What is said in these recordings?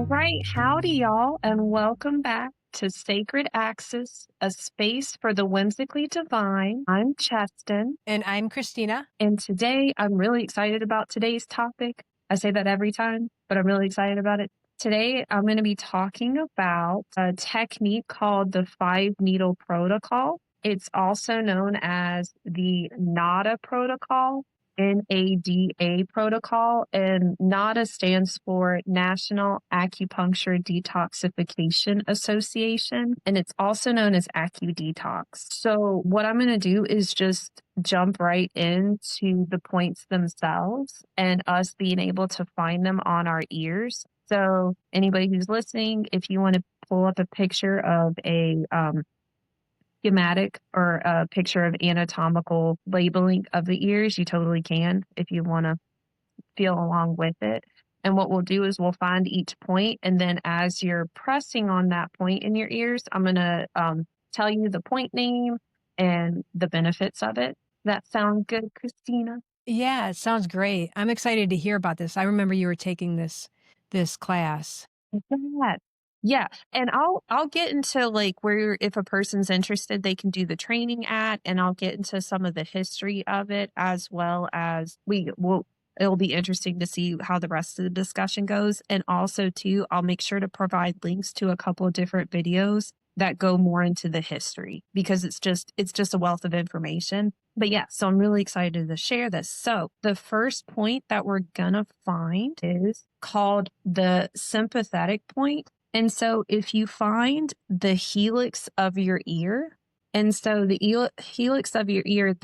All right, howdy, y'all, and welcome back to Sacred Axis, a space for the whimsically divine. I'm Chesten. And I'm Christina. And today, I'm really excited about today's topic. I say that every time, but I'm really excited about it. Today, I'm going to be talking about a technique called the 5-needle protocol. It's also known as the NADA protocol. NADA protocol, and NADA stands for National Acupuncture Detoxification Association, and it's also known as AcuDetox. So what I'm going to do is just jump right into the points themselves and us being able to find them on our ears. So anybody who's listening, if you want to pull up a picture of a schematic or a picture of anatomical labeling of the ears, you totally can if you want to feel along with it. And what we'll do is we'll find each point, and then as you're pressing on that point in your ears, I'm going to tell you the point name and the benefits of it. That sound good, Christina? Yeah, it sounds great. I'm excited to hear about this. I remember you were taking this class. Yeah. And I'll get into like where if a person's interested, they can do the training at, and I'll get into some of the history of it as well as it'll be interesting to see how the rest of the discussion goes. And also too, I'll make sure to provide links to a couple of different videos that go more into the history because it's just a wealth of information. But yeah, so I'm really excited to share this. So the first point that we're gonna find is called the sympathetic point. And so if you find the helix of your ear, and so the helix of your ear,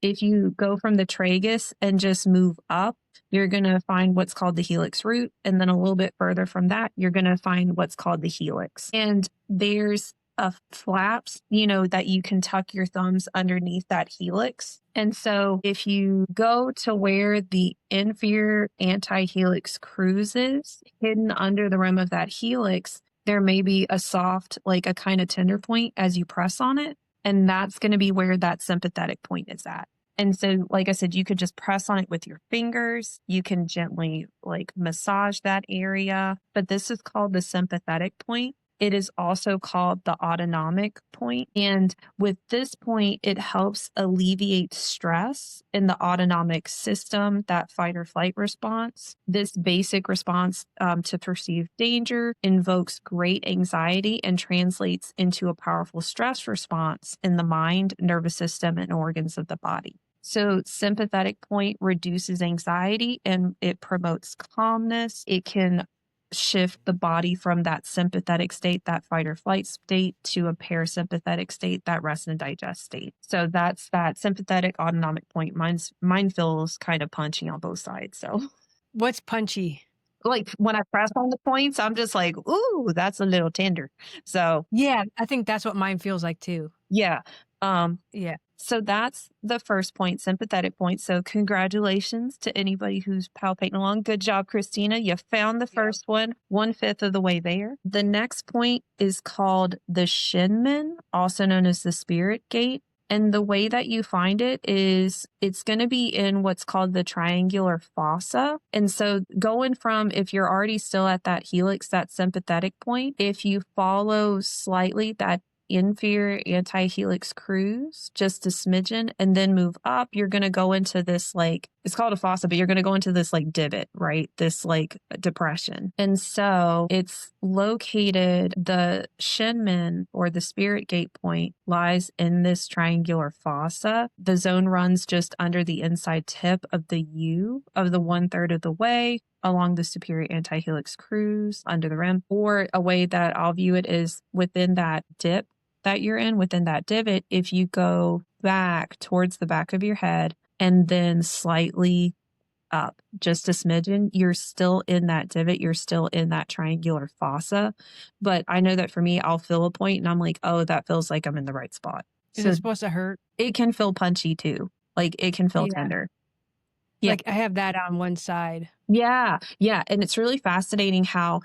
if you go from the tragus and just move up, you're going to find what's called the helix root. And then a little bit further from that, you're going to find what's called the helix. And there's a flaps, that you can tuck your thumbs underneath that helix. And so if you go to where the inferior antihelix cruises, hidden under the rim of that helix, there may be a soft, like a kind of tender point as you press on it. And that's going to be where that sympathetic point is at. And so, like I said, you could just press on it with your fingers. You can gently massage that area, but this is called the sympathetic point. It is also called the autonomic point. And with this point, it helps alleviate stress in the autonomic system, that fight or flight response. This basic response to perceived danger invokes great anxiety and translates into a powerful stress response in the mind, nervous system, and organs of the body. So sympathetic point reduces anxiety and it promotes calmness. It can shift the body from that sympathetic state, that fight or flight state, to a parasympathetic state, that rest and digest state. So that's that sympathetic autonomic point. Mine feels kind of punchy on both sides. So what's punchy? Like when I press on the points, I'm just like, ooh, that's a little tender. So yeah, I think that's what mine feels like too. Yeah. Yeah. So that's the first point, sympathetic point. So congratulations to anybody who's palpating along. Good job, Christina. You found the first one, 1/5 of the way there. The next point is called the Shinmen, also known as the spirit gate. And the way that you find it is it's going to be in what's called the triangular fossa. And so going from, if you're already still at that helix, that sympathetic point, if you follow slightly that inferior antihelix cruise just a smidgen and then move up, you're going to go into this it's called a fossa, but you're going to go into this divot, right? This depression. And so it's located, the Shinmen or the spirit gate point lies in this triangular fossa. The zone runs just under the inside tip of the U of the 1/3 of the way along the superior antihelix cruise under the rim, or a way that I'll view it is within that dip that you're in, within that divot. If you go back towards the back of your head and then slightly up just a smidgen, you're still in that divot. You're still in that triangular fossa. But I know that for me, I'll feel a point and I'm like, oh, that feels like I'm in the right spot. Is it supposed to hurt? It can feel punchy too. It can feel tender. Yeah. I have that on one side. Yeah. And it's really fascinating how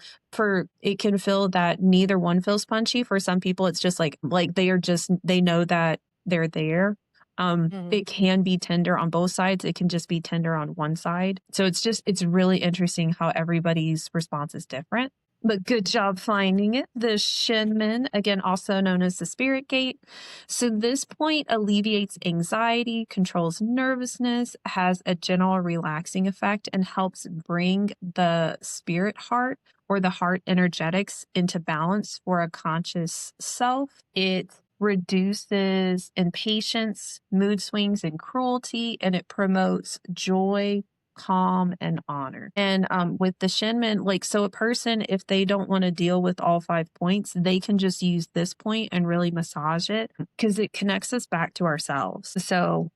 it can feel that neither one feels punchy. For some people, it's just like they know that they're there. It can be tender on both sides. It can just be tender on one side. So it's really interesting how everybody's response is different. But good job finding it. The Shinmin, again, also known as the spirit gate. So this point alleviates anxiety, controls nervousness, has a general relaxing effect, and helps bring the spirit heart or the heart energetics into balance for a conscious self. It reduces impatience, mood swings, and cruelty, and it promotes joy, calm, and honor. And with the Shinmin, like, so a person, if they don't want to deal with all 5 points, they can just use this point and really massage it because it connects us back to ourselves. So,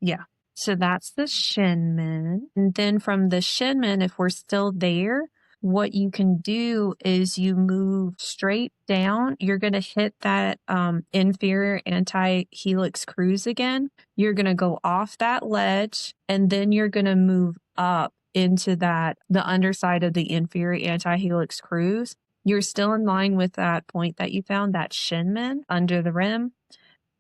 yeah. So that's the Shinmin. And then from the Shinmin, if we're still there, what you can do is you move straight down. You're going to hit that inferior anti-helix cruise again. You're going to go off that ledge, and then you're going to move up into the underside of the inferior anti-helix cruise. You're still in line with that point that you found, that Shinmin under the rim.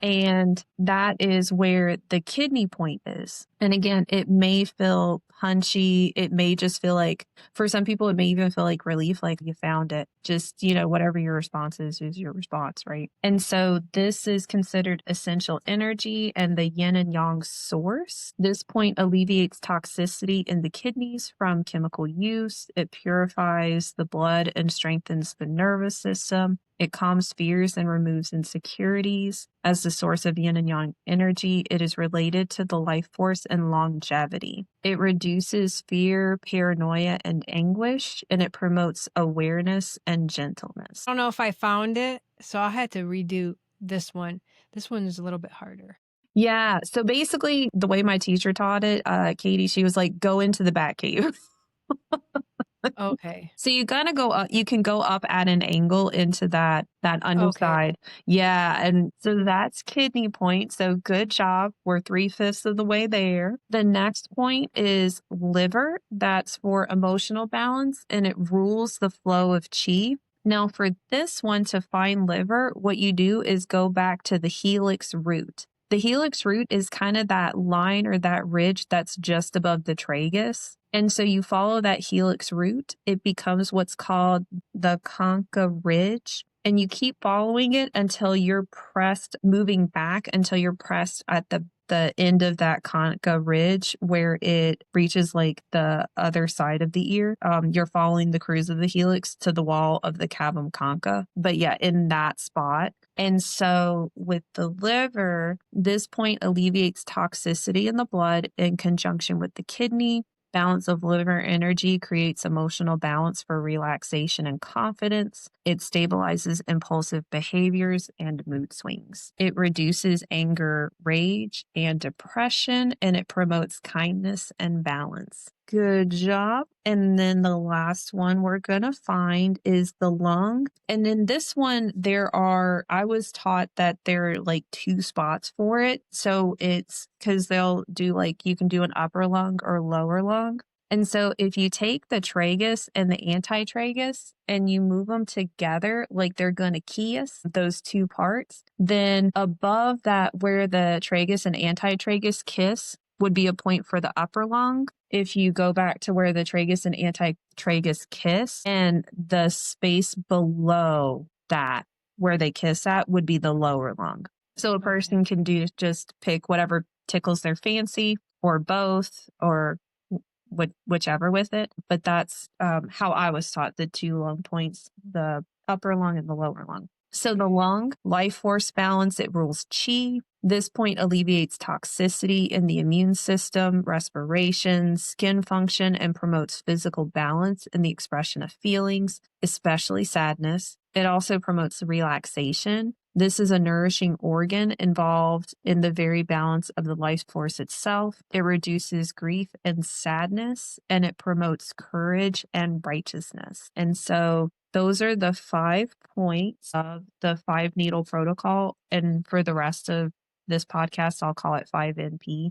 And that is where the kidney point is. And again, it may feel punchy. It may just feel like, for some people, it may even feel like relief, like you found it. Just, whatever your response is your response, right? And so this is considered essential energy and the yin and yang source. This point alleviates toxicity in the kidneys from chemical use. It purifies the blood and strengthens the nervous system. It calms fears and removes insecurities. As the source of yin and yang energy, it is related to the life force and longevity. It reduces fear, paranoia, and anguish, and it promotes awareness and gentleness. I don't know if I found it, so I had to redo this one. This one is a little bit harder. Yeah. So basically, the way my teacher taught it, Katie, she was like, go into the bat cave. Okay. So you gotta go up, you can go up at an angle into that Okay. underside. Yeah. And so that's kidney point. So good job. We're 3/5 of the way there. The next point is liver. That's for emotional balance, and it rules the flow of chi. Now, for this one, to find liver, what you do is go back to the helix root. The helix root is kind of that line or that ridge that's just above the tragus. And so you follow that helix root, it becomes what's called the concha ridge. And you keep following it until you're pressed, moving back until you're pressed at the end of that concha ridge where it reaches like the other side of the ear. You're following the cruise of the helix to the wall of the cavum concha. But yeah, in that spot. And so with the liver, this point alleviates toxicity in the blood in conjunction with the kidney. Balance of liver energy creates emotional balance for relaxation and confidence. It stabilizes impulsive behaviors and mood swings. It reduces anger, rage, and depression, and it promotes kindness and balance. Good job. And then the last one we're going to find is the lung. And in this one, I was taught that there are like 2 spots for it. So it's because they'll do like, you can do an upper lung or lower lung. And so if you take the tragus and the antitragus and you move them together, like they're going to kiss those 2 parts, then above that, where the tragus and antitragus kiss, would be a point for the upper lung. If you go back to where the tragus and antitragus kiss, and the space below that, where they kiss at, would be the lower lung. So a person can just pick whatever tickles their fancy, or both, or whichever with it. But that's how I was taught the 2 lung points, the upper lung and the lower lung. So the lung, life force balance, it rules chi. This point alleviates toxicity in the immune system, respiration, skin function, and promotes physical balance in the expression of feelings, especially sadness. It also promotes relaxation. This is a nourishing organ involved in the very balance of the life force itself. It reduces grief and sadness, and it promotes courage and righteousness. And so those are the 5 points of the 5 needle protocol. And for the rest of this podcast, I'll call it 5NP,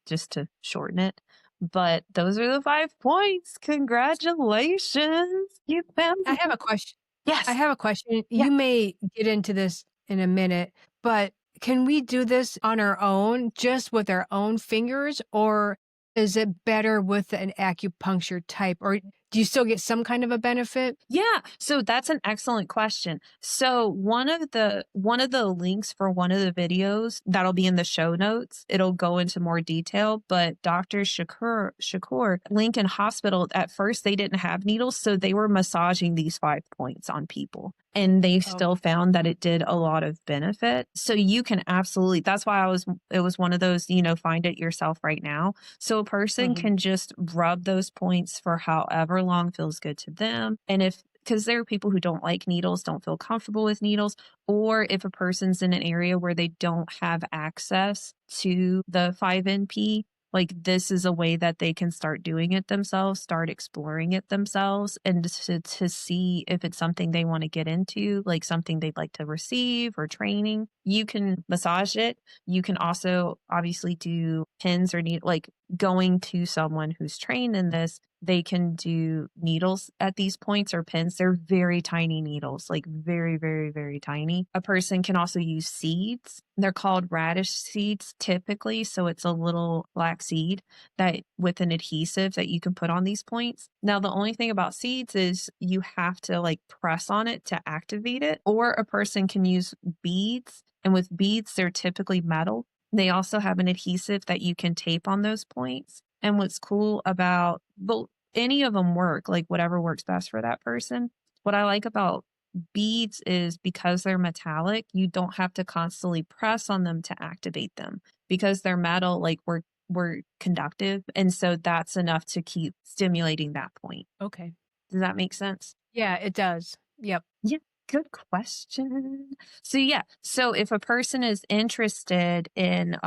just to shorten it. But those are the 5 points. Congratulations. You found I it. have a question. Yes. I have a question. Yeah. You may get into this in a minute, but can we do this on our own, just with our own fingers, or is it better with an acupuncture type? Or Do you still get some kind of a benefit? Yeah, so that's an excellent question. So one of the links for one of the videos that'll be in the show notes, it'll go into more detail, but Dr. Shakur Lincoln Hospital, at first they didn't have needles, so they were massaging these 5 points on people. And they still Okay. found that it did a lot of benefit. So you can absolutely, that's why it was one of those, find it yourself right now. So a person Mhm. can just rub those points for however long feels good to them. And if, because there are people who don't like needles, don't feel comfortable with needles, or if a person's in an area where they don't have access to the 5NP, like this is a way that they can start doing it themselves, start exploring it themselves, and to see if it's something they want to get into, like something they'd like to receive or training. You can massage it. You can also obviously do pins or need like going to someone who's trained in this. They can do needles at these points or pins. They're very tiny needles, like very, very, very tiny. A person can also use seeds. They're called radish seeds typically. So it's a little black seed that with an adhesive that you can put on these points. Now, the only thing about seeds is you have to like press on it to activate it, or a person can use beads. And with beads, they're typically metal. They also have an adhesive that you can tape on those points. And what's cool about, well, any of them work, like whatever works best for that person. What I like about beads is because they're metallic, you don't have to constantly press on them to activate them because they're metal, like we're conductive. And so that's enough to keep stimulating that point. Okay. Does that make sense? Yeah, it does. Yep. Yeah, good question. So yeah, so if a person is interested in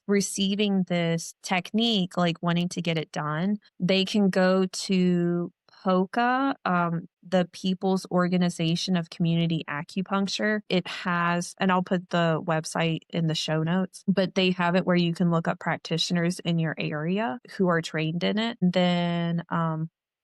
receiving this technique, like wanting to get it done, they can go to POCA, the People's Organization of Community Acupuncture. It has, and I'll put the website in the show notes, but they have it where you can look up practitioners in your area who are trained in it. And then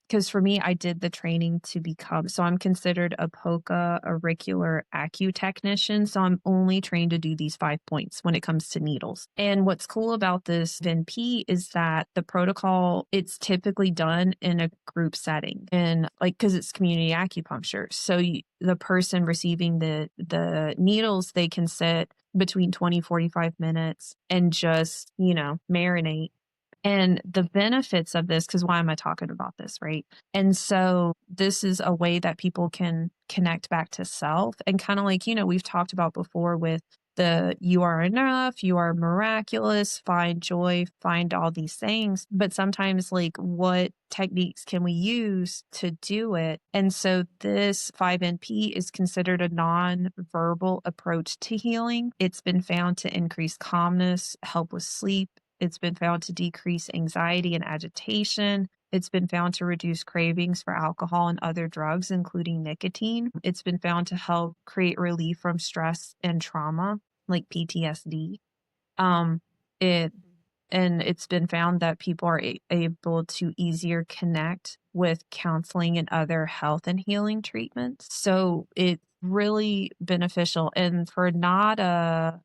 because for me, I did the training to become, so I'm considered a POCA auricular technician. So I'm only trained to do these 5 points when it comes to needles. And what's cool about this VNP is that the protocol, it's typically done in a group setting and like, cause it's community acupuncture. So the person receiving the needles, they can sit between 20-45 minutes and just, marinate. And the benefits of this, because why am I talking about this, right? And so this is a way that people can connect back to self and kind of like, we've talked about before with the you are enough, you are miraculous, find joy, find all these things. But sometimes, like, what techniques can we use to do it? And so this 5NP is considered a non-verbal approach to healing. It's been found to increase calmness, help with sleep. It's been found to decrease anxiety and agitation. It's been found to reduce cravings for alcohol and other drugs, including nicotine. It's been found to help create relief from stress and trauma, like PTSD. Um, it and it's been found that people are able to easier connect with counseling and other health and healing treatments. So it's really beneficial. And for NADA,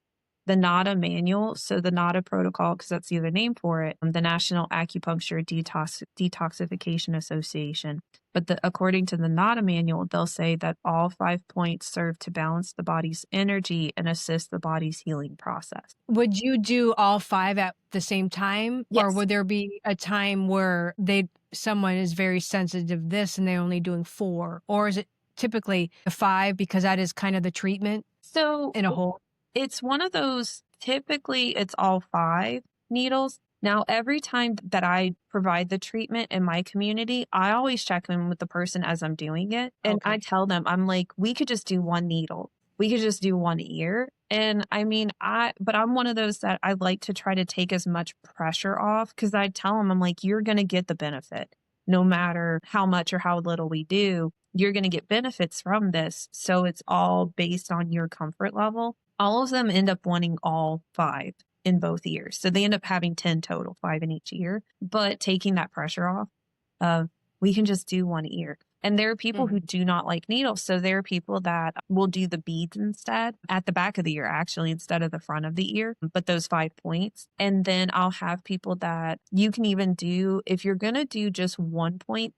the NADA manual, so the NADA protocol, because that's the other name for it, the National Acupuncture Detoxification Association. But according to the NADA manual, they'll say that all 5 points serve to balance the body's energy and assist the body's healing process. Would you do all 5 at the same time, or Yes. would there be a time where someone is very sensitive to this and they're only doing 4? Or is it typically 5 because that is kind of the treatment So in a whole? it's one of those, typically it's all 5 needles. Now, every time that I provide the treatment in my community, I always check in with the person as I'm doing it. And I Okay. tell them, I'm like, we could just do 1 needle. We could just do 1 ear. And I mean, but I'm one of those that I like to try to take as much pressure off because I tell them, I'm like, you're going to get the benefit no matter how much or how little we do. You're going to get benefits from this. So it's all based on your comfort level. All of them end up wanting all 5 in both ears. So they end up having 10 total, 5 in each ear, but taking that pressure off of we can just do one ear. And there are people who Mhm. do not like needles. So there are people that will do the beads instead at the back of the ear, actually, instead of the front of the ear, but those 5 points. And then I'll have people that you can even do, if you're going to do just 1 point,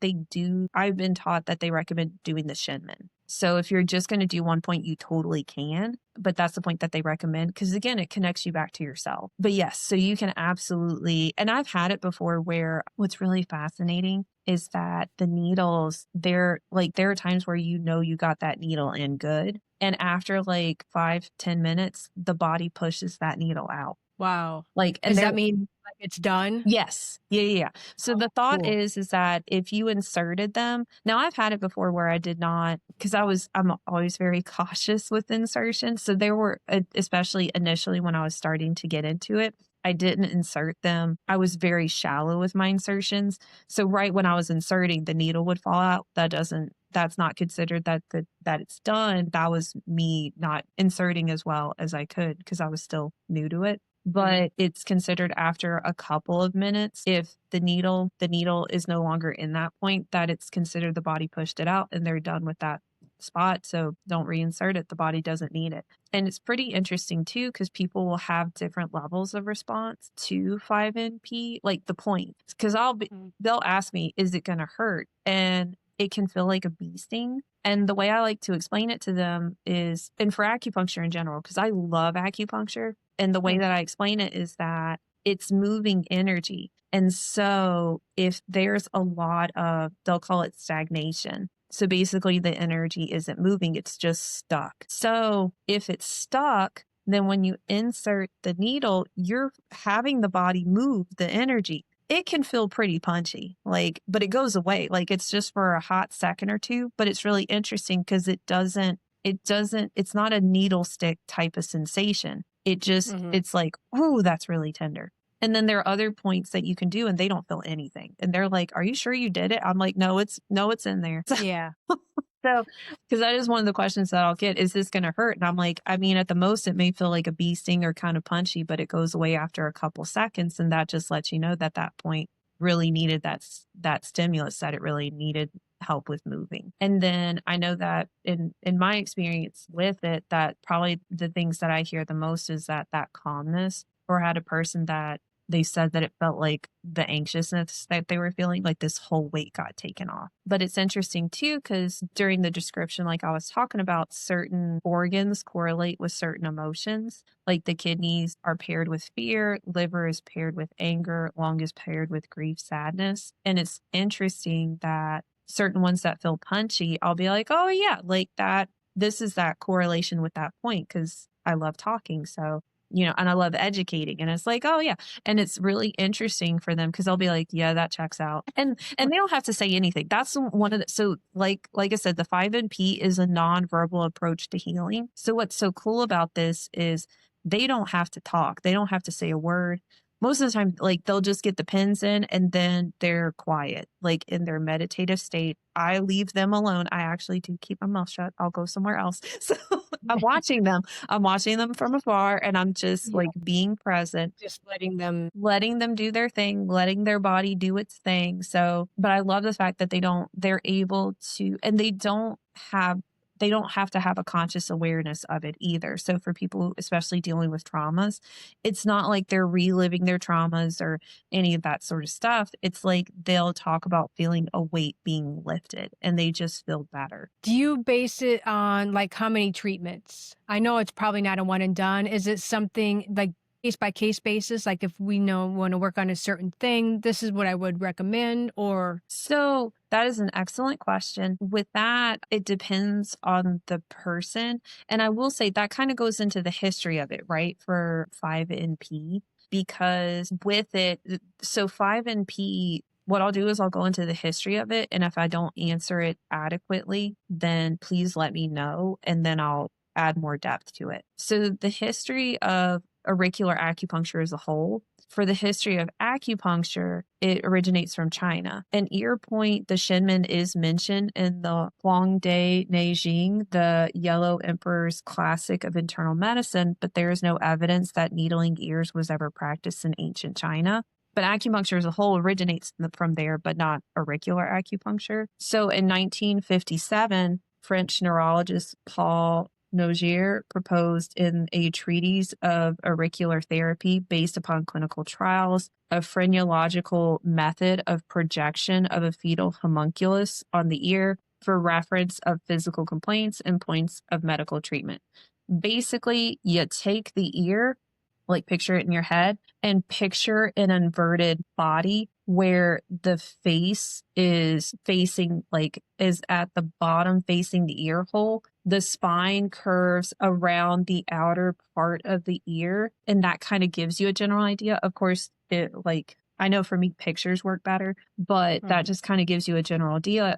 I've been taught that they recommend doing the Shinman. So if you're just going to do 1 point, you totally can, but that's the point that they recommend because again, it connects you back to yourself. But yes, so you can absolutely, and I've had it before where what's really fascinating is that the needles, there are times where you got that needle in good. And after like 5-10 minutes, the body pushes that needle out. Wow. And Does they're that mean like it's done? yes. Yeah, yeah, yeah. So the thought Cool. is that if you inserted them now I've had it before where I did not because I'm always very cautious with insertion. So there were, especially initially when I was starting to get into it, I didn't insert them. I was very shallow with my insertions. So right when I was inserting, the needle would fall out. That's not considered that it's done. That was me not inserting as well as I could because I was still new to it, but it's considered after a couple of minutes if the needle is no longer in that point that it's considered the body pushed it out and they're done with that spot. So don't reinsert it. The body doesn't need it. And it's pretty interesting too because people will have different levels of response to 5NP, like the points. Because they'll ask me, is it going to hurt? And it can feel like a bee sting. And the way I like to explain it to them is, and for acupuncture in general, because I love acupuncture, and the way that I explain it is that it's moving energy. And so if there's a lot of, they'll call it stagnation. So basically the energy isn't moving, it's just stuck. So if it's stuck, then when you insert the needle, you're having the body move the energy. It can feel pretty punchy, but it goes away. Like it's just for a hot second or two, but it's really interesting because it's not a needle stick type of sensation. It's like, oh, that's really tender. And then there are other points that you can do and they don't feel anything. And they're like, are you sure you did it? I'm like, no, it's in there. Yeah. So, because that is one of the questions that I'll get, is this going to hurt? And I'm like, I mean, at the most, it may feel like a bee sting or kind of punchy, but it goes away after a couple seconds. And that just lets you know that that point really needed that stimulus, that it really needed help with moving. And then I know that in my experience with it, that probably the things that I hear the most is that calmness, or had a person that they said that it felt like the anxiousness that they were feeling, like this whole weight got taken off. But it's interesting too, because during the description, like I was talking about, certain organs correlate with certain emotions. Like the kidneys are paired with fear, liver is paired with anger, lung is paired with grief, sadness. And it's interesting that certain ones that feel punchy, I'll be like, oh yeah, like that, this is that correlation with that point because I love talking. So, and I love educating. And it's like, oh yeah. And it's really interesting for them because they'll be like, yeah, that checks out. And they don't have to say anything. That's one of the, so like I said, the 5NP is a nonverbal approach to healing. So what's so cool about this is they don't have to talk. They don't have to say a word. Most of the time, like they'll just get the pins in and then they're quiet, like in their meditative state. I leave them alone. I actually do keep my mouth shut. I'll go somewhere else. So I'm watching them. I'm watching them from afar and I'm just Yeah. like being present, Just letting them. letting them do their thing, letting their body do its thing. So, but I love the fact that they're able to, and they don't have to have a conscious awareness of it either. So for people, especially dealing with traumas, it's not like they're reliving their traumas or any of that sort of stuff. It's like they'll talk about feeling a weight being lifted and they just feel better. Do you base it on like how many treatments? I know it's probably not a one and done. Is it something like case by case basis? Like if we want to work on a certain thing, this is what I would recommend, or? So that is an excellent question. With that, it depends on the person. And I will say that kind of goes into the history of it, right? For 5NP, because with it, so 5NP, what I'll do is I'll go into the history of it. And if I don't answer it adequately, then please let me know. And then I'll add more depth to it. So the history of auricular acupuncture as a whole, for the history of acupuncture, it originates from China. An ear point, the Shinmen, is mentioned in the Huangde Neijing, the Yellow Emperor's Classic of Internal Medicine, but there is no evidence that needling ears was ever practiced in ancient China. but acupuncture as a whole originates from there, but not auricular acupuncture. So in 1957, French neurologist Paul Nogier proposed in a treatise of auricular therapy based upon clinical trials a phrenological method of projection of a fetal homunculus on the ear for reference of physical complaints and points of medical treatment. Basically, you take the ear, like picture it in your head, and picture an inverted body where the face is facing, like, is at the bottom facing the ear hole. The spine curves around the outer part of the ear, and that kind of gives you a general idea. Of course, it, like, I know for me, pictures work better, but that just kind of gives you a general idea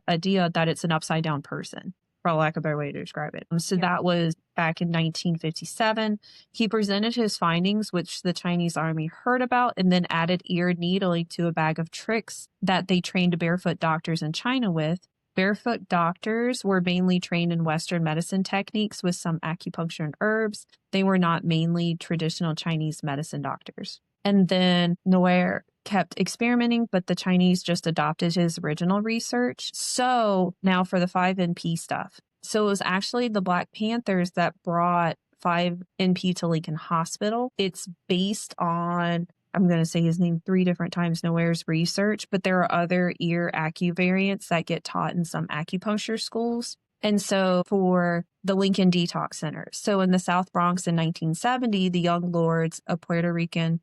that it's an upside down person, for lack of a better way to describe it. So that was back in 1957. He presented his findings, which the Chinese army heard about, and then added ear needling to a bag of tricks that they trained barefoot doctors in China with. Barefoot doctors were mainly trained in Western medicine techniques with some acupuncture and herbs. They were not mainly traditional Chinese medicine doctors. And then Noir kept experimenting, but the Chinese just adopted his original research. So now for the 5NP stuff. So it was actually the Black Panthers that brought 5NP to Lincoln Hospital. It's based on, I'm going to say his name 3 different times, Noir's research, but there are other ear acu variants that get taught in some acupuncture schools. And so for the Lincoln Detox Center. So in the South Bronx in 1970, the Young Lords, a Puerto Rican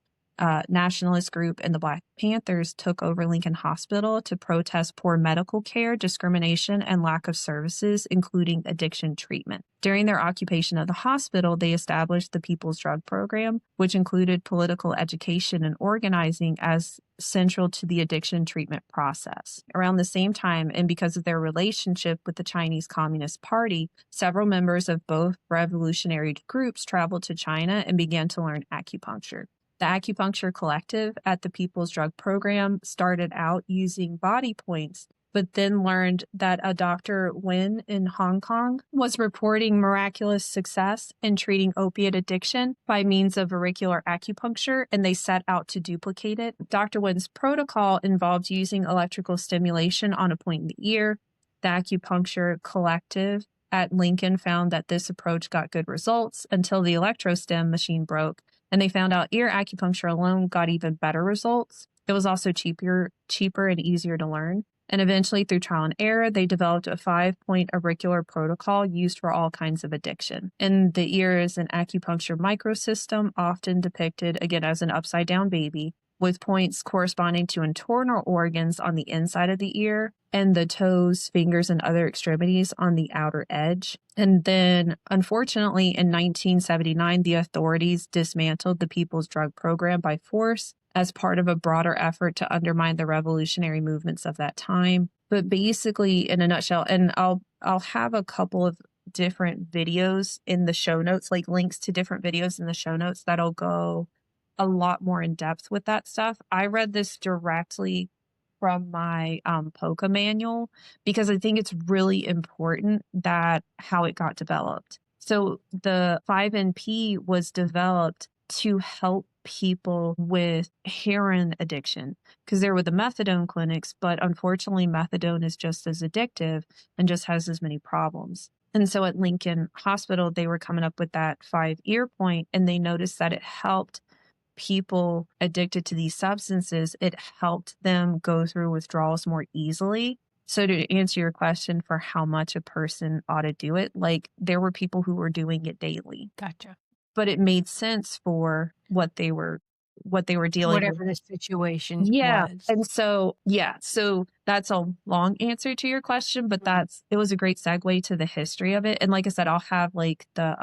nationalist group, and the Black Panthers took over Lincoln Hospital to protest poor medical care, discrimination, and lack of services, including addiction treatment. During their occupation of the hospital, they established the People's Drug Program, which included political education and organizing as central to the addiction treatment process. Around the same time, and because of their relationship with the Chinese Communist Party, several members of both revolutionary groups traveled to China and began to learn acupuncture. The Acupuncture Collective at the People's Drug Program started out using body points, but then learned that a Dr. Wen in Hong Kong was reporting miraculous success in treating opiate addiction by means of auricular acupuncture, and they set out to duplicate it. Dr. Wen's protocol involved using electrical stimulation on a point in the ear. The Acupuncture Collective at Lincoln found that this approach got good results until the electrostim machine broke, and they found out ear acupuncture alone got even better results. It was also cheaper and easier to learn. And eventually, through trial and error, they developed a 5-point auricular protocol used for all kinds of addiction. And the ear is an acupuncture microsystem, often depicted, again, as an upside-down baby, with points corresponding to internal organs on the inside of the ear and the toes, fingers, and other extremities on the outer edge. And then, unfortunately, in 1979, the authorities dismantled the People's Drug Program by force as part of a broader effort to undermine the revolutionary movements of that time. But basically, in a nutshell, and I'll have a couple of different videos in the show notes, like links to different videos in the show notes that'll go a lot more in depth with that stuff. I read this directly from my POCA manual because I think it's really important that how it got developed. So the 5NP was developed to help people with heroin addiction because there were the methadone clinics, but unfortunately methadone is just as addictive and just has as many problems. And so at Lincoln Hospital, they were coming up with that 5-ear point, and they noticed that it helped people addicted to these substances. It helped them go through withdrawals more easily. So to answer your question for how much a person ought to do it, like there were people who were doing it daily. Gotcha. But it made sense for what they were dealing Whatever with. the situation Yeah. was. And so, so that's a long answer to your question, but it was a great segue to the history of it. And like I said, I'll have like the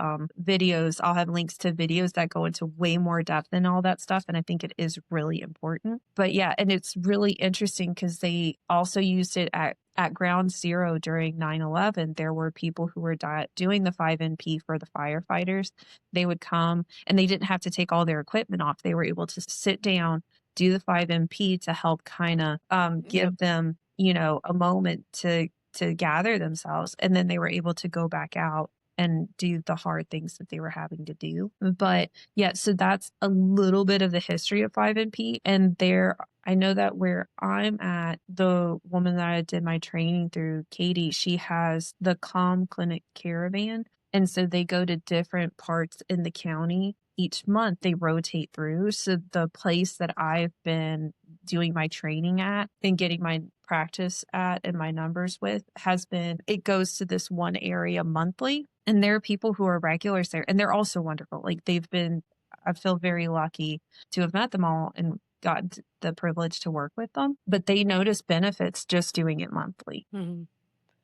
videos, I'll have links to videos that go into way more depth and all that stuff. And I think it is really important. But yeah, and it's really interesting because they also used it at ground zero during 9/11. There were people who were doing the 5NP for the firefighters. They would come and they didn't have to take all their equipment off. They were able to sit down, do the 5NP to help kind of give them, a moment to gather themselves. And then they were able to go back out and do the hard things that they were having to do. But yeah, so that's a little bit of the history of 5NP. And there, I know that where I'm at, the woman that I did my training through, Katie, she has the Calm Clinic Caravan. And so they go to different parts in the county each month. They rotate through. So the place that I've been doing my training at and getting my practice at and my numbers with has been, it goes to this one area monthly. And there are people who are regulars there, and they're also wonderful. Like they've been, I feel very lucky to have met them all and gotten the privilege to work with them. But they notice benefits just doing it monthly. Mhm.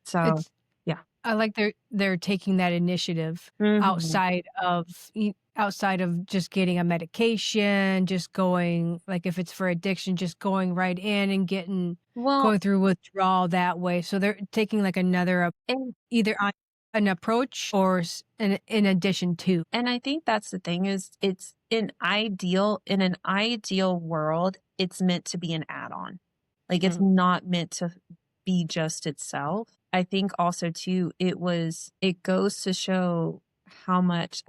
So, It's yeah. I like they're taking that initiative Mhm. outside of just getting a medication, just going like if it's for addiction, just going right in and Well, going through withdrawal that way. So they're taking like another and either on an approach or in addition to. I think that's the thing is it's in an ideal world, it's meant to be an add-on. Like it's Mhm, not meant to be just itself. I think also too, it goes to show how much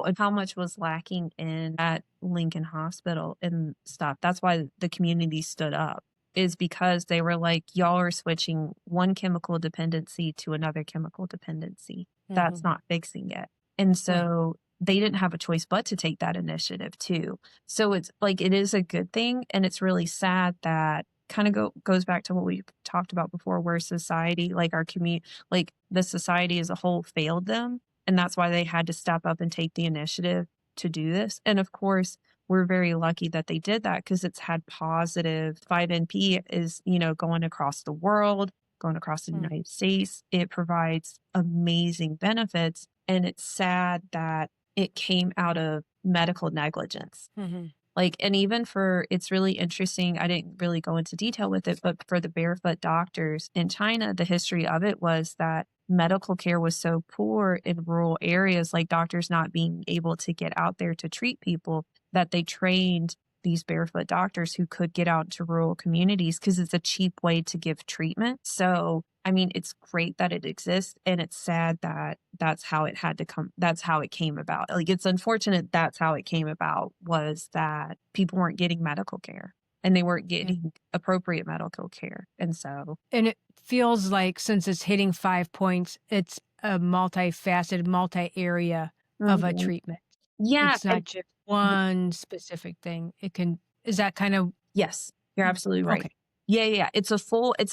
was lacking in at Lincoln Hospital and stuff. That's why the community stood up, is because they were like, y'all are switching one chemical dependency to another chemical dependency. That's mhm, not fixing it. And right. so they didn't have a choice but to take that initiative too. So it's like it is a good thing, and it's really sad that kind of goes back to what we talked about before, where society, like our community, like the society as a whole failed them, and that's why they had to step up and take the initiative to do this. And of course, we're very lucky that they did that because it's had positive 5NP is, going across the world, going across the Mm, United States. It provides amazing benefits. And it's sad that it came out of medical negligence. mhm, Like, and even for, it's really interesting. I didn't really go into detail with it, but for the barefoot doctors in China, the history of it was that medical care was so poor in rural areas, like doctors not being able to get out there to treat people, that they trained these barefoot doctors who could get out to rural communities because it's a cheap way to give treatment. So, I mean, it's great that it exists, and it's sad that that's how it had to come. That's how it came about. Like, it's unfortunate that's how it came about, was that people weren't getting medical care and they weren't yeah. getting appropriate medical care. And so, And it feels like since it's hitting 5 points, it's a multifaceted, multi-area of a mhm. treatment. Yeah. It's not just one specific thing. It can is that kind of Yes, you're absolutely right. okay. Yeah, yeah, yeah. It's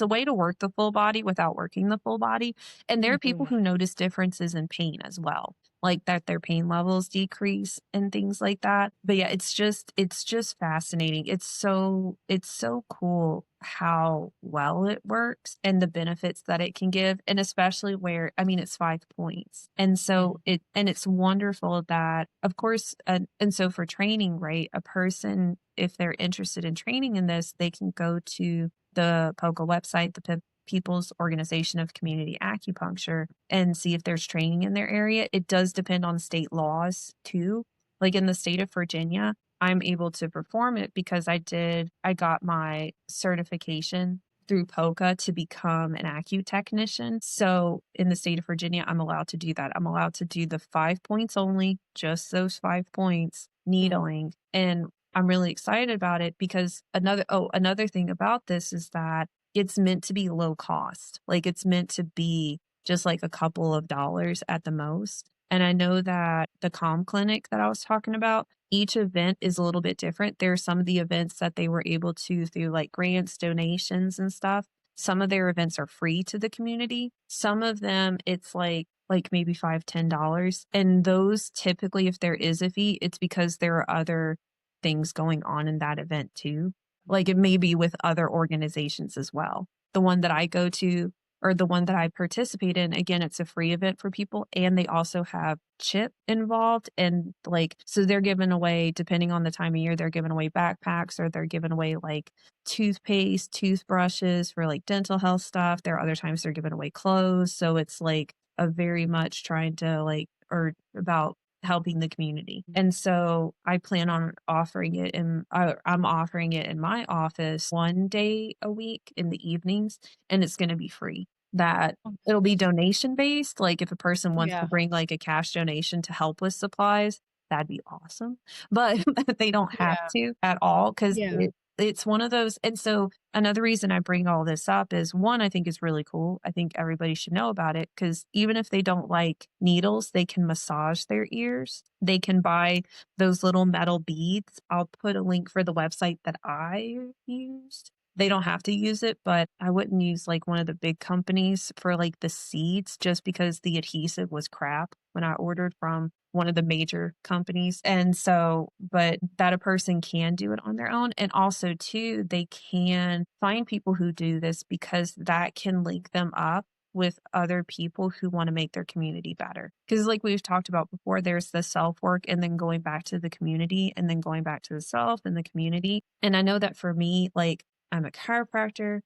a way to work the full body without working the full body, and there are people Mhm. who notice differences in pain as well, like that their pain levels decrease and things like that. But yeah, it's just fascinating. It's so cool how well it works and the benefits that it can give, and especially where, I mean, it's 5 points. And so Mhm. it's wonderful that, of course, and so for training, right, a person, if they're interested in training in this, they can go to the POCA website, the People's Organization of Community Acupuncture, and see if there's training in their area. It does depend on state laws too. Like in the state of Virginia, I'm able to perform it because I got my certification through POCA to become an Technician. So in the state of Virginia, I'm allowed to do that. I'm allowed to do the 5 points only, just those 5 points, Mhm. needling. And I'm really excited about it because another thing about this is that it's meant to be low cost. Like it's meant to be just like a couple of dollars at the most. And I know that the Calm Clinic that I was talking about, each event is a little bit different. There are some of the events that they were able to, through like grants, donations, and stuff. Some of their events are free to the community. Some of them it's like maybe $5, $10. And those typically, if there is a fee, it's because there are other things going on in that event too. Like it may be with other organizations as well. The one that I go to, or the one that I participate in, again, it's a free event for people. And they also have chip involved. And like, so they're giving away, depending on the time of year, they're giving away backpacks, or they're giving away like toothpaste, toothbrushes for like dental health stuff. There are other times they're giving away clothes. So it's like a very much trying to like, or about helping the community. And so I plan on offering it I'm offering it in my office 1 day a week in the evenings, and it's going to be free. that Oh, it'll be nice. donation based. Like if a person wants to Yeah, bring like a cash donation to help with supplies, that'd be awesome. But they don't have yeah, to at all because yeah. it's one of those. And so another reason I bring all this up is one, I think is really cool. I think everybody should know about it because even if they don't like needles, they can massage their ears. They can buy those little metal beads. I'll put a link for the website that I used. They don't have to use it, but I wouldn't use like one of the big companies for like the seeds just because the adhesive was crap when I ordered from one of the major companies. And so, but that a person can do it on their own. And also, too, they can find people who do this because that can link them up with other people who want to make their community better. Because, like we've talked about before, there's the self work and then going back to the community and then going back to the self and the community. And I know that for me, like, I'm a chiropractor,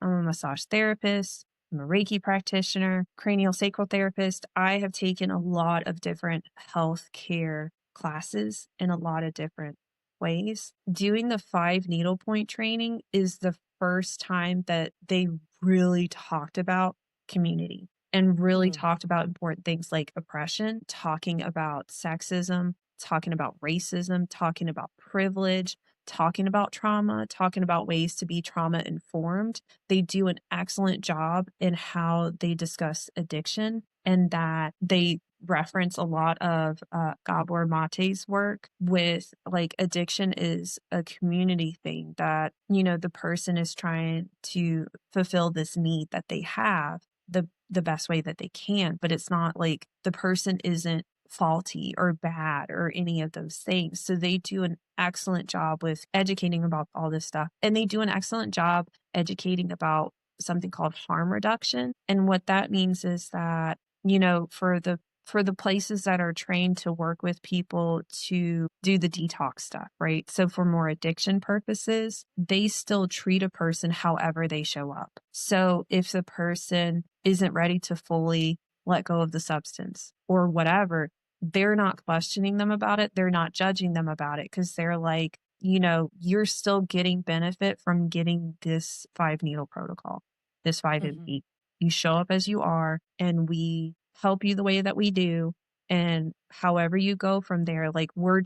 I'm a massage therapist, I'm a Reiki practitioner, cranial sacral therapist. I have taken a lot of different health care classes in a lot of different ways. Doing the 5 needlepoint training is the first time that they really talked about community and really Mm, talked about important things like oppression, talking about sexism, talking about racism, talking about privilege, talking about trauma, talking about ways to be trauma informed. They do an excellent job in how they discuss addiction and that they reference a lot of Gabor Mate's work with like addiction is a community thing that, you know, the person is trying to fulfill this need that they have the best way that they can, but it's not like the person isn't faulty or bad or any of those things. So they do an excellent job with educating about all this stuff. And they do an excellent job educating about something called harm reduction. And what that means is that, you know, for the places that are trained to work with people to do the detox stuff, right? So for more addiction purposes, they still treat a person however they show up. So if the person isn't ready to fully let go of the substance or whatever, they're not questioning them about it. They're not judging them about it because they're like, you know, you're still getting benefit from getting this 5 needle protocol, this 5 mhm. MP. You show up as you are, and we help you the way that we do. And however you go from there, like we're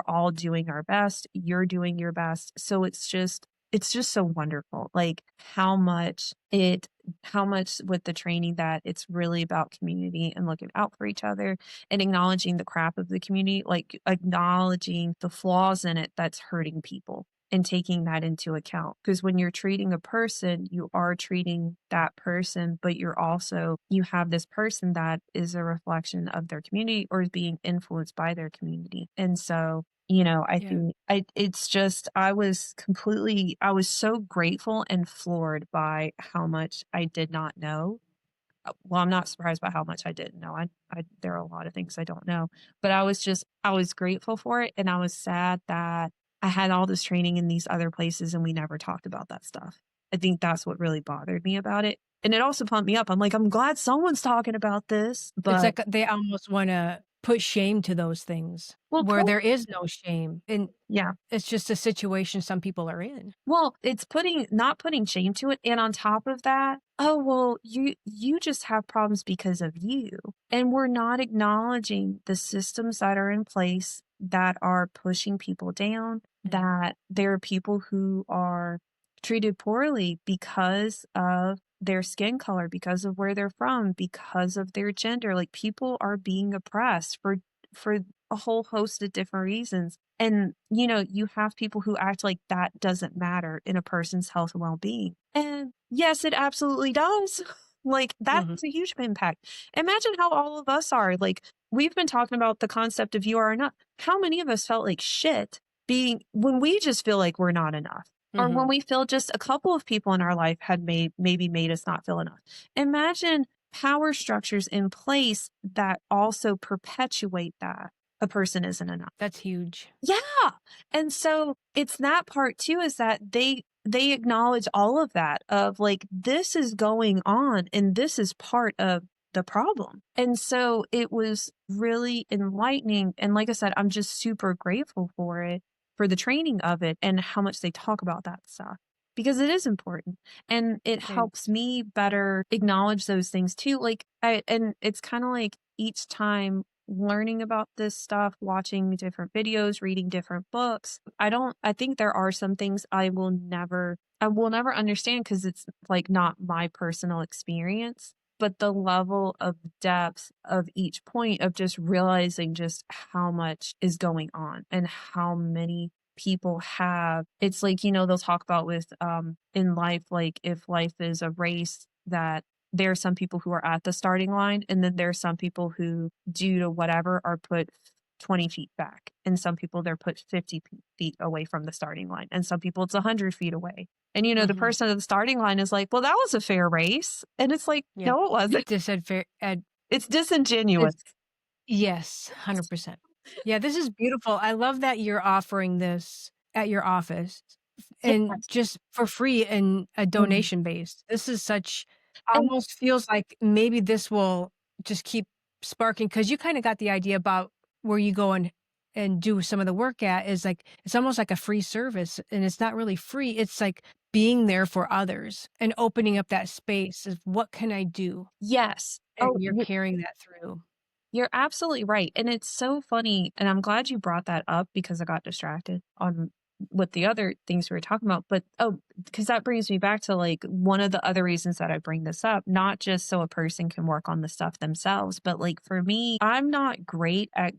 all doing our best. You're doing your best. So it's just so wonderful. Like how much with the training that it's really about community and looking out for each other and acknowledging the crap of the community, like acknowledging the flaws in it that's hurting people and taking that into account. Because when you're treating a person, you are treating that person, but you have this person that is a reflection of their community or is being influenced by their community. And so, you know, I Yeah. think it's just, I was so grateful and floored by how much I did not know. Well, I'm not surprised by how much I didn't know. There are a lot of things I don't know, but I was grateful for it. And I was sad that I had all this training in these other places and we never talked about that stuff. I think that's what really bothered me about it. And it also pumped me up. I'm like, I'm glad someone's talking about this, It's but like they almost wanna put shame to those things well, where there is no shame, and yeah. it's just a situation some people are in. Well, it's not putting shame to it, and on top of that, "Oh, well, you just have problems because of you." And we're not acknowledging the systems that are in place that are pushing people down, Mm, that there are people who are treated poorly because of their skin color, because of where they're from, because of their gender. Like, people are being oppressed for a whole host of different reasons. And, you know, you have people who act like that doesn't matter in a person's health and well-being. And yes, it absolutely does. Like, that mhm, has a huge impact. Imagine how all of us are. Like, we've been talking about the concept of you are enough. How many of us felt like shit being when we just feel like we're not enough? Or when mhm. we feel just a couple of people in our life had maybe made us not feel enough. Imagine power structures in place that also perpetuate that a person isn't enough. That's huge. Yeah, and so it's that part too is that they acknowledge all of that of like, this is going on and this is part of the problem. And so it was really enlightening, and like I said, I'm just super grateful for it, for the training of it and how much they talk about that stuff. because it is important and it It helps me better acknowledge those things too. Like and it's kind of like each time learning about this stuff, watching different videos, reading different books. I think there are some things I will never understand because it's like not my personal experience, but the level of depth of each point of just realizing just how much is going on and how many people have it's like, they'll talk about with in life, like if life is a race that there are some people who are at the starting line and then there are some people who due to whatever are put 20 feet back and some people they're put 50 feet away from the starting line and some people it's 100 feet away and the Mhm. person at the starting line is like, well, that was a fair race, and it's like, Yeah. no, it wasn't. Just said fair ed It's disingenuous. it's yes, 100%. Yeah, this is beautiful. I love that you're offering this at your office and Yes. just for free and a Mhm. donation base. This is such And almost feels like maybe this will just keep sparking because you kinda got the idea about where you go and do some of the work at is like it's almost like a free service, and it's not really free, it's like being there for others and opening up that space of what can I do? yes. And Oh, you're carrying that through. you're absolutely right, and it's so funny, and I'm glad you brought that up because I got distracted on with the other things we were talking about, but because that brings me back to, like, one of the other reasons that I bring this up, not just so a person can work on the stuff themselves, but, like, for me, I'm not great at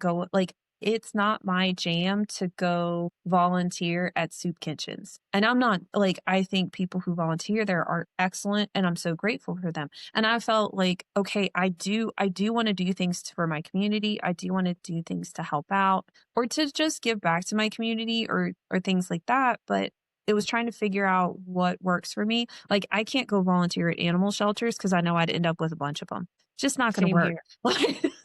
it's not my jam to go volunteer at soup kitchens, and I'm not like, I think people who volunteer there are excellent, and I'm so grateful for them. And I felt like, okay, I do want to do things for my community. I do want to do things to help out or to just give back to my community or things like that. But it was trying to figure out what works for me. Like I can't go volunteer at animal shelters because I know I'd end up with a bunch of them. Just not going to Same work. here.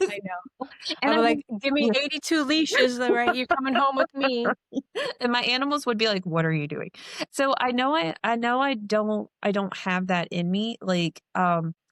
I know. And I I was mean, like, "Give me 82 leashes, all right? You're coming home with me." and my animals would be like, "What are you doing?" So I know I don't have that in me.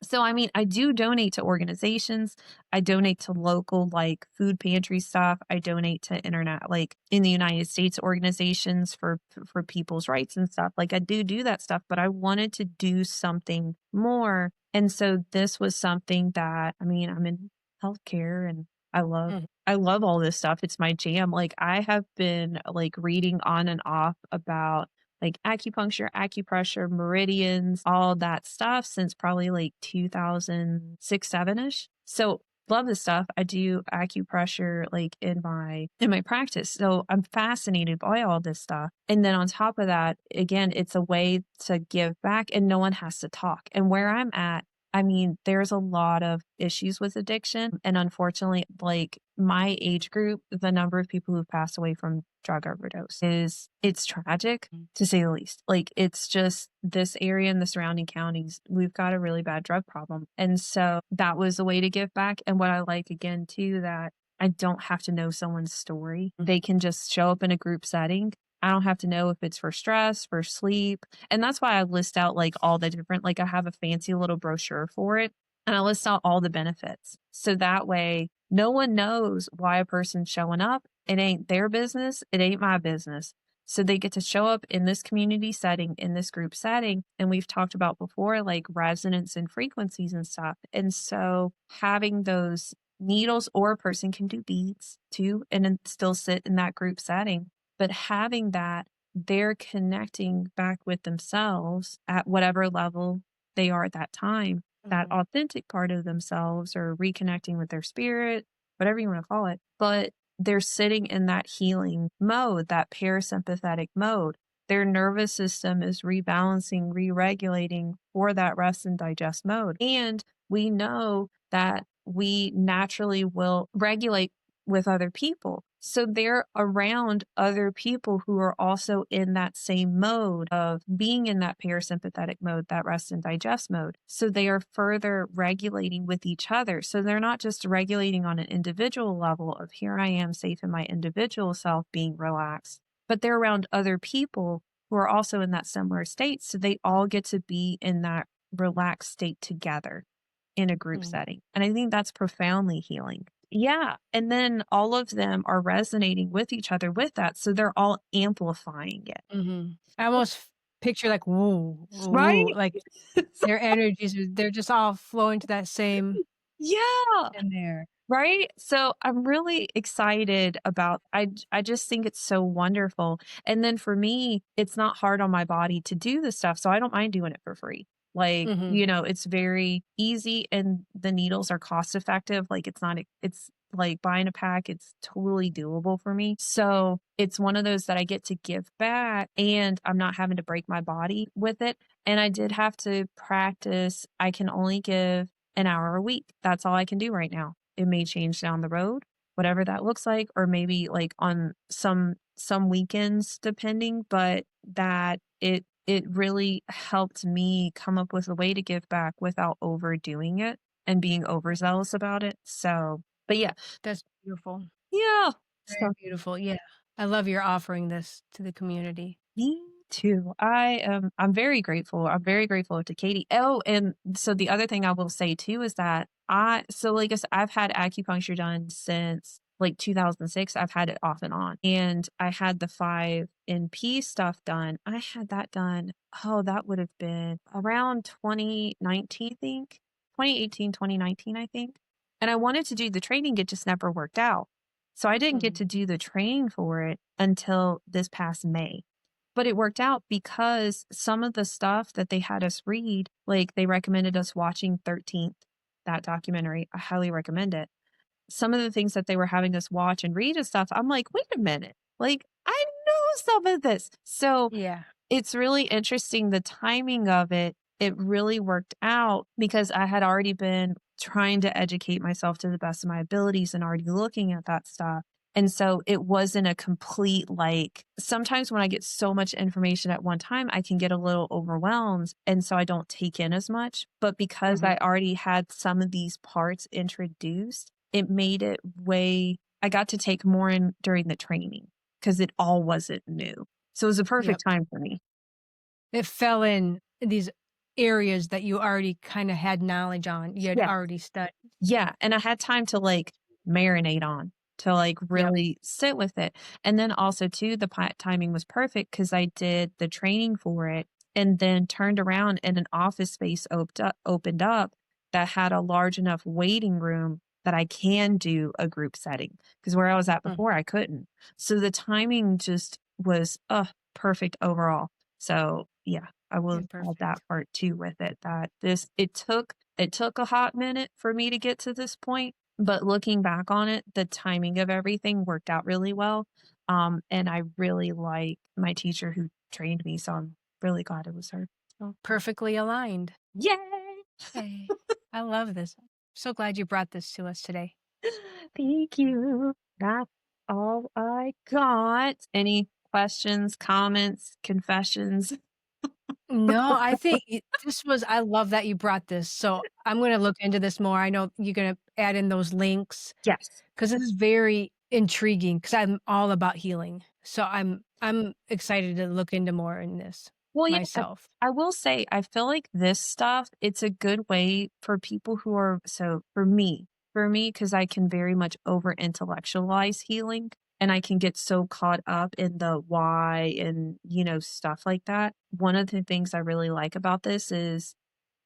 So I mean, I do donate to organizations. I donate to local like food pantry stuff. I donate to internet like in the United States organizations for people's rights and stuff. Like I do that stuff, but I wanted to do something more. And so this was something that I mean, I'm in healthcare and I love Mhm, I love all this stuff. It's my jam. Like I have been like reading on and off about like acupuncture, acupressure, meridians, all that stuff since probably like 2006, 7ish. So love this stuff. I do acupressure like in my practice. So I'm fascinated by all this stuff. And then on top of that, again, it's a way to give back and no one has to talk. And where I'm at, I mean, there's a lot of issues with addiction. And unfortunately, like my age group, the number of people who've passed away from drug overdose it's tragic mhm, to say the least. Like it's just this area and the surrounding counties, we've got a really bad drug problem. And so that was a way to give back. And what I like again too, that I don't have to know someone's story. They can just show up in a group setting. I don't have to know if it's for stress, for sleep, and that's why I list out like all the different like I have a fancy little brochure for it and I list out all the benefits. So that way no one knows why a person's showing up. It ain't their business, it ain't my business. So they get to show up in this community setting, in this group setting. And we've talked about before, like resonance and frequencies and stuff. And so having those needles or a person can do beads too and then still sit in that group setting. But having that they're connecting back with themselves at whatever level they are at that time, that mhm, authentic part of themselves or reconnecting with their spirit, whatever you want to call it. But they're sitting in that healing mode, that parasympathetic mode. Their nervous system is rebalancing, re regulating for that rest and digest mode. And we know that we naturally will regulate with other people. So they're around other people who are also in that same mode of being in that parasympathetic mode, that rest and digest mode. So they are further regulating with each other. So they're not just regulating on an individual level of here I am safe in my individual self being relaxed, but they're around other people who are also in that similar state. So they all get to be in that relaxed state together in a group mhm, setting. And I think that's profoundly healing. Yeah, and then all of them are resonating with each other with that, so they're all amplifying it. mhm. I almost picture like, "Woo, Right? woo," like their energies, they're just all flowing to that same Yeah. in there. Right? So I'm really excited about I just think it's so wonderful. And then for me, it's not hard on my body to do this stuff, so I don't mind doing it for free. Like, Mhm. it's very easy and the needles are cost effective. Like it's like buying a pack, it's totally doable for me. So it's one of those that I get to give back and I'm not having to break my body with it. And I did have to practice. I can only give an hour a week. That's all I can do right now. It may change down the road, whatever that looks like, or maybe like on some weekends depending, but that it really helped me come up with a way to give back without overdoing it and being overzealous about it. So, but yeah, That's beautiful. yeah. Very So beautiful, yeah. I love your offering this to the community. me too. I'm very grateful. I'm very grateful to Katie. Oh, and so the other thing I will say too is that like I said, I've had acupuncture done since like 2006. I've had it off and on. And I had the 5NP stuff done. I had that done. Oh, that would have been around 2019, I think. 2018, 2019, I think. And I wanted to do the training, it just never worked out. So I didn't get Mhm. to do the training for it until this past May. But it worked out because some of the stuff that they had us read, like they recommended us watching 13th, that documentary. I highly recommend it. Some of the things that they were having us watch and read and stuff, I'm like, wait a minute. Like, I know some of this. So Yeah. it's really interesting the timing of it. It really worked out because I had already been trying to educate myself to the best of my abilities and already looking at that stuff. And so it wasn't a complete like sometimes when I get so much information at one time, I can get a little overwhelmed. And so I don't take in as much. But because I Mhm. already had some of these parts introduced, it made it way, I got to take more in during the training because it all wasn't new. So it was a Yep. perfect time for me. It fell in these areas that you already kinda had knowledge on, you had Yeah. already studied. Yeah, and I had time to, like, marinate on, to, like, Yep. really sit with it, and then also too, the timing was perfect because I did the training for it and then turned around and an office space opened up that had a large enough waiting room that I can do a group setting. Because where I was at Mhm. before, I couldn't. So the timing just was, perfect overall. So, yeah, I Yeah, will add that perfect. part too with it, that this it took a hot minute for me to get to this point, but looking back on it, the timing of everything worked out really well. And I really like my teacher who trained me, so I'm really glad it was her. So, Perfectly aligned. yay! Yay. I love this. So glad you brought this to us today. Thank you. That's all I got. Any questions, comments, confessions? No, I think this was I love that you brought this, so I'm gonna look into this more. I know you're gonna add in those links Yes. because this is very intriguing. Because 'cause I'm all about healing. So I'm excited to look into more in this Well, yeah, myself. I will say, I feel like this stuff, it's a good way for people who are so for me, because I can very much over intellectualize healing and I can get so caught up in the why and, stuff like that. One of the things I really like about this is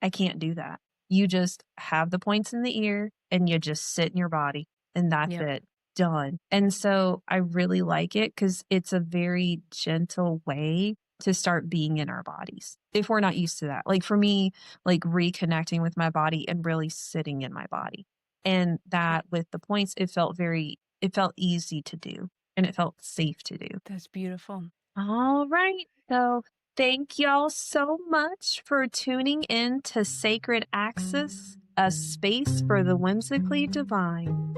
I can't do that. You just have the points in the ear and you just sit in your body and that's Yep. it. Done. And so I really like it because it's a very gentle way to start being in our bodies if we're not used to that. Like for me, like reconnecting with my body and really sitting in my body. And that with the points, it felt easy to do and it felt safe to do. That's beautiful. All right. So thank y'all so much for tuning in to Sacred Access, a space for the whimsically divine.